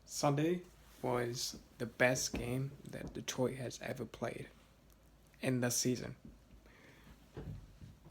Sunday was the best game that Detroit has ever played in the season.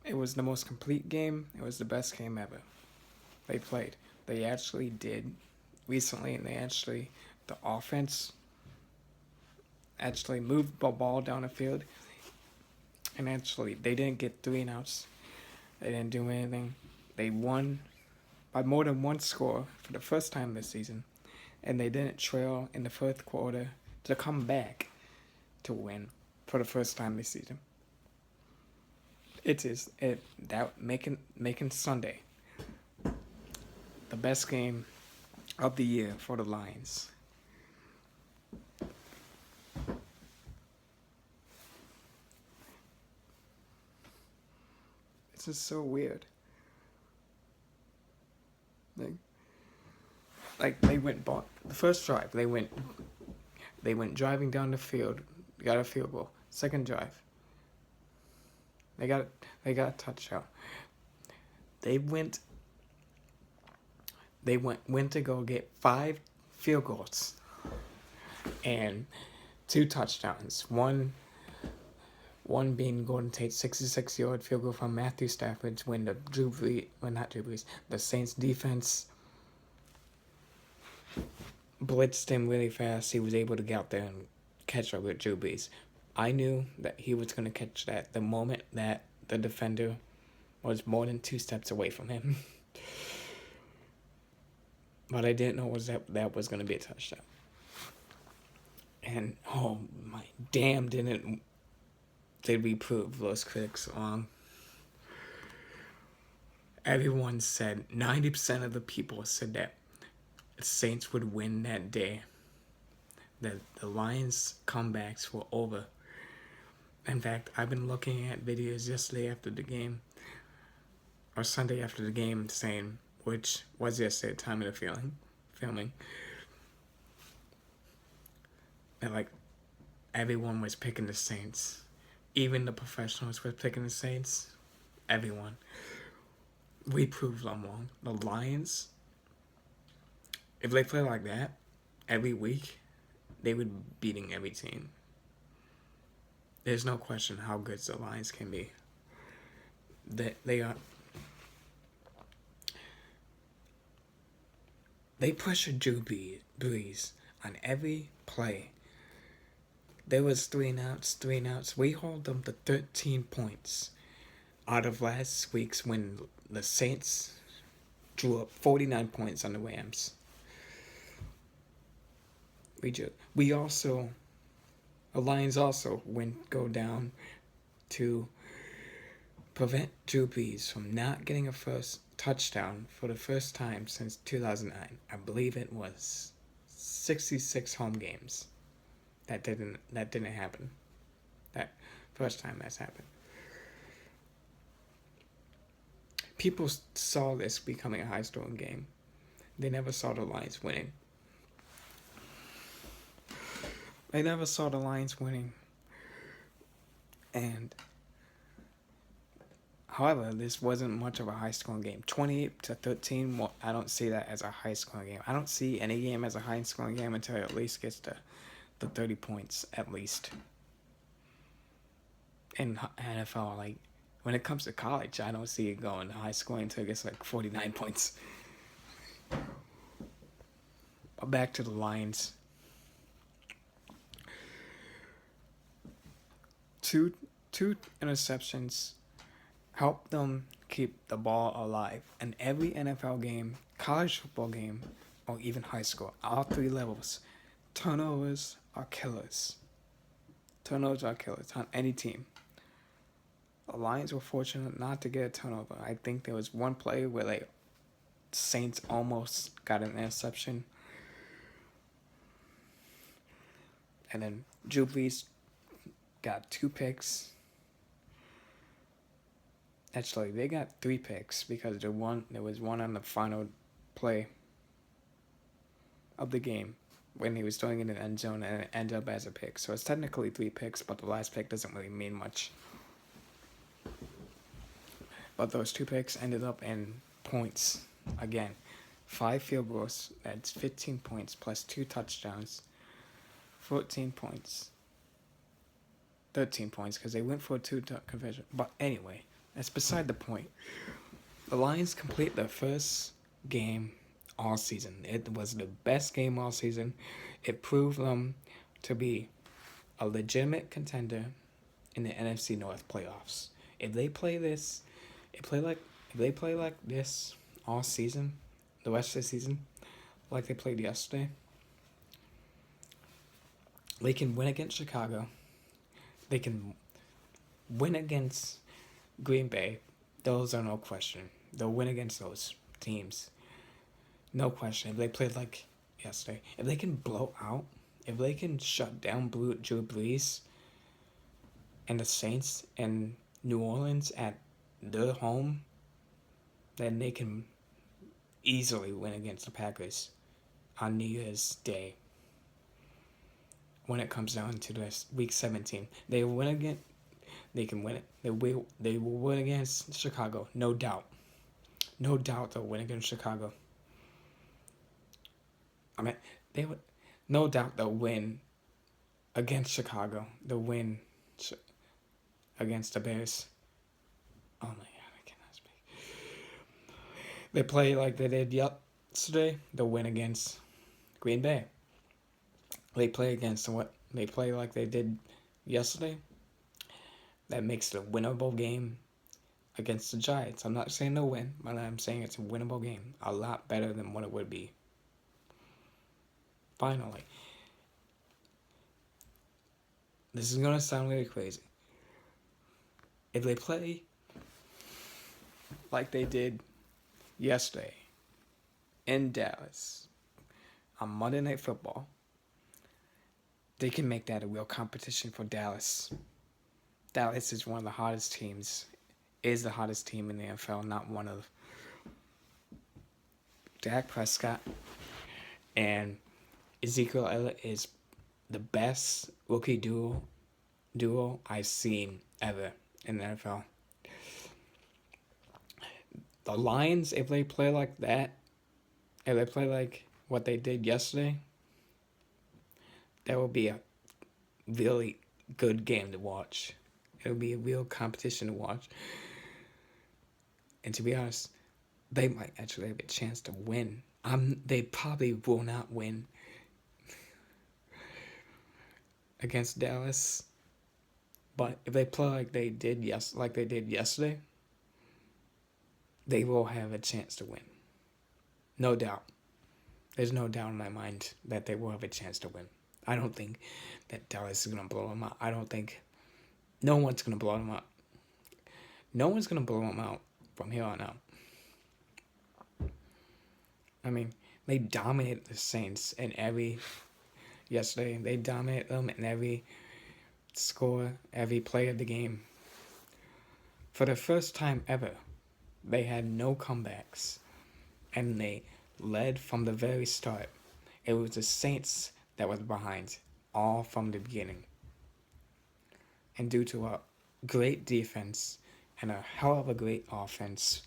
It was the most complete game. It was the best game ever they played. They actually did recently, and the offense actually moved the ball down the field, and actually, they didn't get three and outs. They didn't do anything. They won by more than one score for the first time this season, and they didn't trail in the fourth quarter to come back to win for the first time this season. Making Sunday the best game of the year for the Lions. It's just so weird. Like they went bought the first drive. They went driving down the field, got a field goal. Second drive, they got a touchdown. They went to go get 5 field goals and 2 touchdowns. One being Golden Tate's 66-yard field goal from Matthew Stafford when the Saints defense blitzed him really fast. He was able to get out there and catch up with Drew Brees. I knew that he was going to catch that the moment that the defender was more than 2 steps away from him. What I didn't know was that was going to be a touchdown. And, oh my damn, did we prove those critics wrong. Everyone said, 90% of the people said that the Saints would win that day. That the Lions' comebacks were over. In fact, I've been looking at videos yesterday after the game, or Sunday after the game, saying, which was yesterday, time of the filming. And like, everyone was picking the Saints. Even the professionals were picking the Saints. Everyone. We proved them wrong. The Lions, if they play like that every week, they would be beating every team. There's no question how good the Lions can be. They are. They pressured Drew Brees on every play. There was 3 and outs. We hold them to 13 points out of last week's when the Saints drew up 49 points on the Rams. The Lions also go down to prevent Drew Brees from not getting a first touchdown for the first time since 2009. I believe it was 66 home games. That didn't happen. That first time that's happened. People saw this becoming a high-scoring game. They never saw the Lions winning. And however, this wasn't much of a high-scoring game. 28-13. Well, I don't see that as a high-scoring game. I don't see any game as a high-scoring game until it at least gets to the 30 points at least. In NFL, like when it comes to college, I don't see it going high scoring until it gets like 49 points. But back to the Lions. Two interceptions help them keep the ball alive. And every NFL game, college football game, or even high school, all 3 levels, turnovers are killers. Turnovers are killers on any team. The Lions were fortunate not to get a turnover. I think there was one play where the Saints almost got an interception. And then Drew Brees got 2 picks. Actually, they got 3 picks because there was one on the final play of the game when he was throwing in the end zone and it ended up as a pick. So it's technically 3 picks, but the last pick doesn't really mean much. But those 2 picks ended up in points again. 5 field goals. That's 15 points plus 2 touchdowns. 14 points. 13 points because they went for a 2-touch conversion. But anyway, that's beside the point. The Lions complete their first game all season. It was the best game all season. It proved them to be a legitimate contender in the NFC North playoffs. If they play like this all season, the rest of the season, like they played yesterday, they can win against Chicago. They can win against Green Bay. Those are no question. They'll win against those teams. No question. If they played like yesterday, if they can blow out, if they can shut down Drew Brees and the Saints and New Orleans at their home, then they can easily win against the Packers on New Year's Day. When it comes down to this week 17, they will win again. They can win it. They will win against Chicago, no doubt. No doubt they'll win against Chicago. I mean, no doubt they'll win against Chicago. They'll win against the Bears. Oh my God, I cannot speak. They play like they did yesterday. They'll win against Green Bay. They play like they did yesterday. That makes it a winnable game against the Giants. I'm not saying they'll win, but I'm saying it's a winnable game. A lot better than what it would be. Finally. This is going to sound really crazy. If they play like they did yesterday in Dallas on Monday Night Football, they can make that a real competition for Dallas. Dallas is one of the hottest teams, is the hottest team in the NFL, not one of Dak Prescott and Ezekiel Elliott is the best rookie duo I've seen ever in the NFL. The Lions, if they play like that, if they play like what they did yesterday, that will be a really good game to watch. It'll be a real competition to watch. And to be honest, they might actually have a chance to win. They probably will not win against Dallas. But if they play like they did yesterday, they will have a chance to win. No doubt. There's no doubt in my mind that they will have a chance to win. I don't think that Dallas is going to blow them out. I don't think no one's going to blow them out. No one's going to blow them out from here on out. I mean, they dominated the Saints yesterday. They dominated them in every score, every play of the game. For the first time ever, they had no comebacks. And they led from the very start. It was the Saints that was behind all from the beginning. And due to a great defense and a hell of a great offense,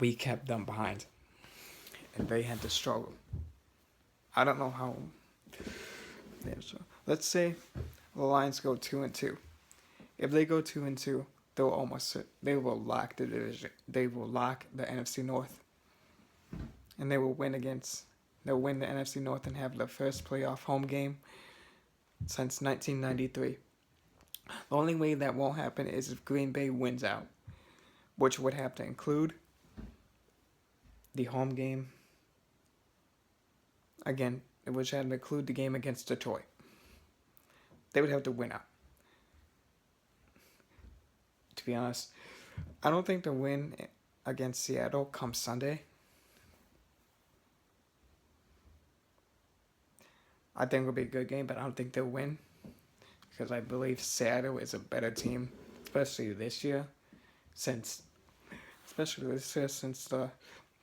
we kept them behind. And they had to struggle. I don't know how. Let's say the Lions go 2-2. If they go 2-2, they will lock the division. They will lock the NFC North. And they'll win the NFC North and have their first playoff home game since 1993. The only way that won't happen is if Green Bay wins out, which would have to include the home game again, which had to include the game against Detroit. They would have to win out. To be honest, I don't think the win against Seattle comes Sunday. I think it'll be a good game, but I don't think they'll win because I believe Seattle is a better team, especially this year, since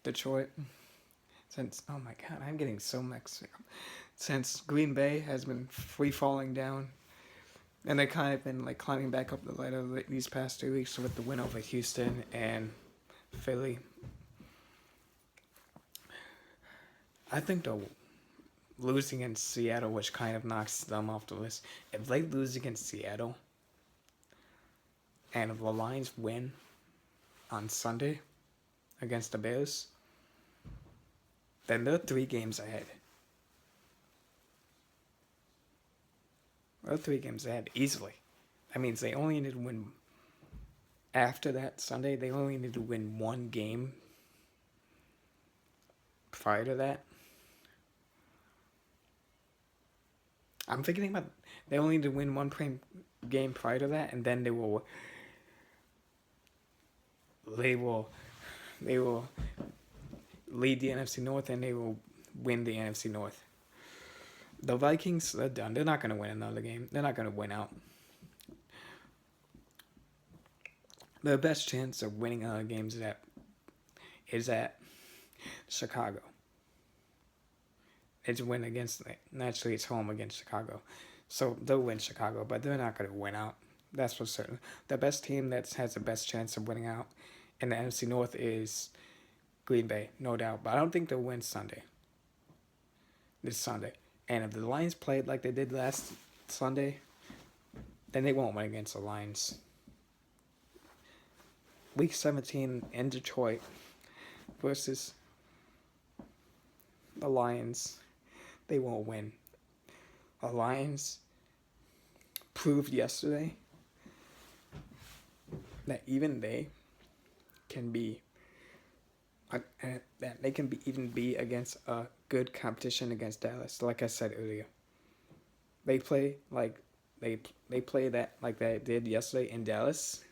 Detroit. Oh my God, I'm getting so mixed up. Since Green Bay has been falling down, and they kind of been like climbing back up the ladder these past 2 weeks with the win over Houston and Philly. I think they'll losing against Seattle, which kind of knocks them off the list. If they lose against Seattle, and if the Lions win on Sunday against the Bears, then they're 3 games ahead. They're 3 games ahead easily. That means they only need to win. After that Sunday, they only need to win 1 game. Prior to that, I'm thinking about they only need to win 1 game prior to that, and then they will lead the NFC North, and they will win the NFC North. The Vikings, they're done. They're not going to win another game. They're not going to win out. Their best chance of winning other games is at Chicago. It's win against, naturally it's home against Chicago. So they'll win Chicago, but they're not going to win out. That's for certain. The best team that has the best chance of winning out in the NFC North is Green Bay, no doubt. But I don't think they'll win this Sunday. And if the Lions played like they did last Sunday, then they won't win against the Lions. Week 17 in Detroit versus the Lions, they won't win. The Lions proved yesterday that even they can be even be against a good competition against Dallas. Like I said earlier, they play like they play that like they did yesterday in Dallas.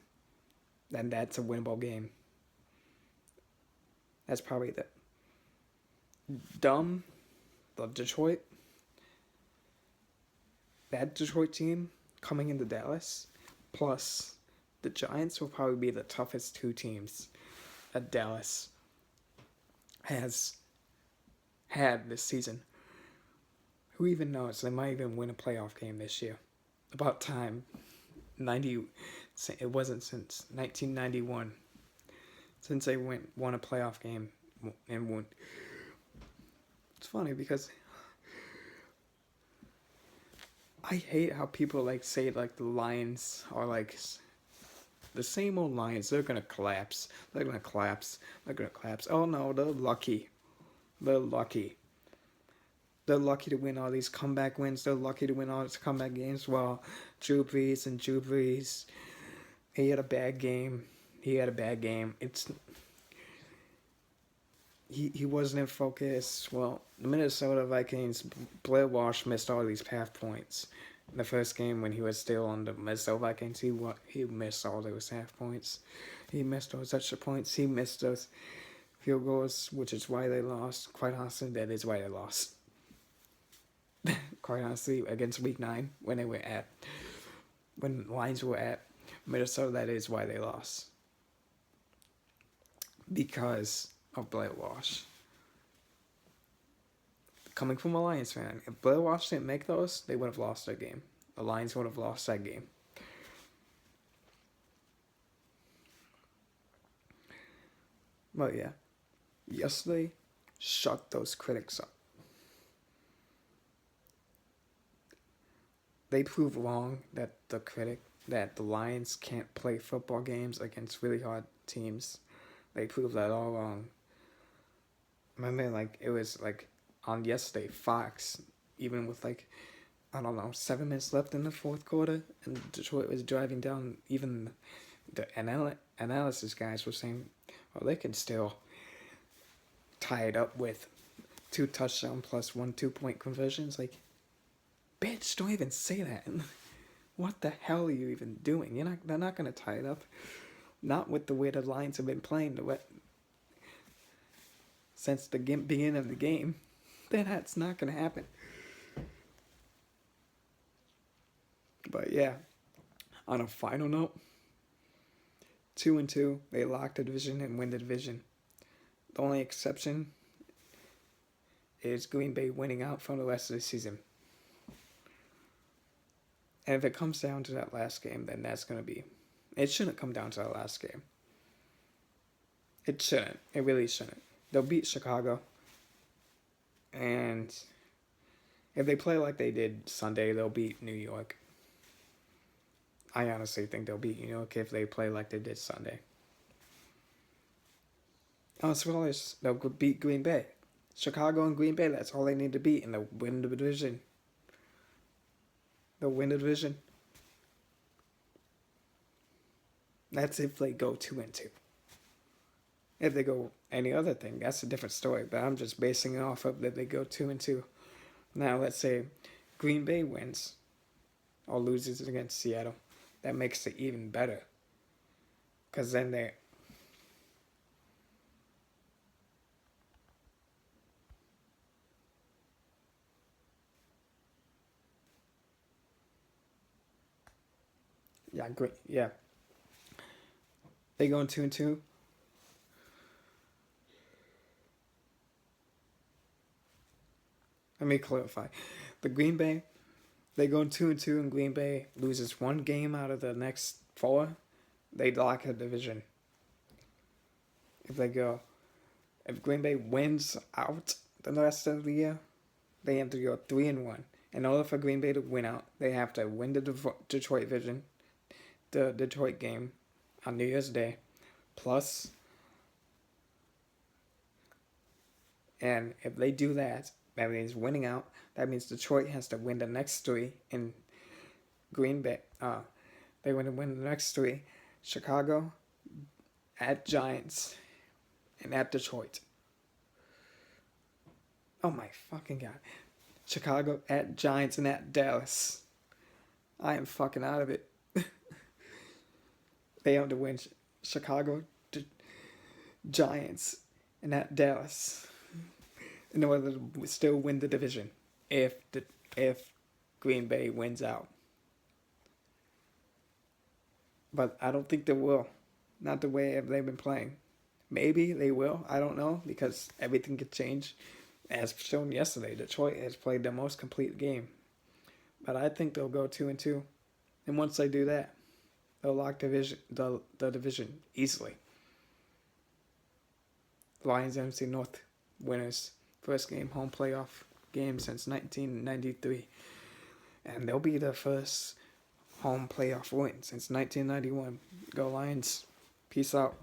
Then that's a winnable game. That's probably the Detroit. That Detroit team coming into Dallas, plus the Giants will probably be the toughest 2 teams that Dallas has had this season. Who even knows? They might even win a playoff game this year. About time. It wasn't since 1991 since they won a playoff game and won. It's funny because I hate how people say the Lions are the same old Lions. They're gonna collapse. They're gonna collapse. Oh no, they're lucky. They're lucky to win all these comeback wins. They're lucky to win all these comeback games. Well, Drew Brees, he had a bad game. He wasn't in focus. Well, the Minnesota Vikings, Blair Walsh missed all these half points. In the first game when he was still on the Minnesota Vikings, he missed all those half points. He missed those extra points. He missed those field goals, which is why they lost. Quite honestly, that is why they lost. Quite honestly, against Week 9, when the Lions were at Minnesota, that is why they lost. Because of Blair Walsh. Coming from a Lions fan, if Blair Walsh didn't make those, they would have lost that game. The Lions would have lost that game. But yeah, yesterday, shut those critics up. They proved wrong that the Lions can't play football games against really hard teams. They proved that all wrong. Remember, it was on yesterday, Fox, even with 7 minutes left in the fourth quarter, and Detroit was driving down, even the analysis guys were saying, well, they can still tie it up with 2 touchdown plus 1 2-point conversions. Bitch, don't even say that. What the hell are you even doing? They're not going to tie it up. Not with the way the Lions have been playing since the beginning of the game. That's not going to happen. But yeah, on a final note, 2-2, they lock the division and win the division. The only exception is Green Bay winning out from the rest of the season. And if it comes down to that last game, then that's going to be... It shouldn't come down to that last game. It shouldn't. It really shouldn't. They'll beat Chicago. And if they play like they did Sunday, they'll beat New York. I honestly think they'll beat New York if they play like they did Sunday. As well as they'll beat Green Bay. Chicago and Green Bay, that's all they need to beat, and they'll win the division. They'll win the division. That's if they go 2-2. If they go any other thing, that's a different story. But I'm just basing it off of that they go 2-2. Now let's say Green Bay wins or loses against Seattle. That makes it even better. Because then they... Yeah, great. Yeah. They going 2-2. Let me clarify. The Green Bay, they go 2-2, and Green Bay loses one game out of the next 4. They lock a division. If Green Bay wins out the rest of the year, they have to go 3-1. In order for Green Bay to win out, they have to win the Detroit division, the Detroit game on New Year's Day, plus. And if they do that, that means winning out. That means Detroit has to win the next 3, and Green Bay, they want to win the next 3. Chicago, at Giants, and at Detroit. Oh my fucking god. Chicago, at Giants, and at Dallas. I am fucking out of it. They have to win Chicago, Giants, and at Dallas in order to still win the division if Green Bay wins out. But I don't think they will. Not the way they've been playing. Maybe they will. I don't know, because everything could change. As shown yesterday, Detroit has played the most complete game. But I think they'll go 2-2. And once they do that, they'll lock the division easily. Lions NFC North winners. First game home playoff game since 1993. And they'll be the first home playoff win since 1991. Go Lions. Peace out.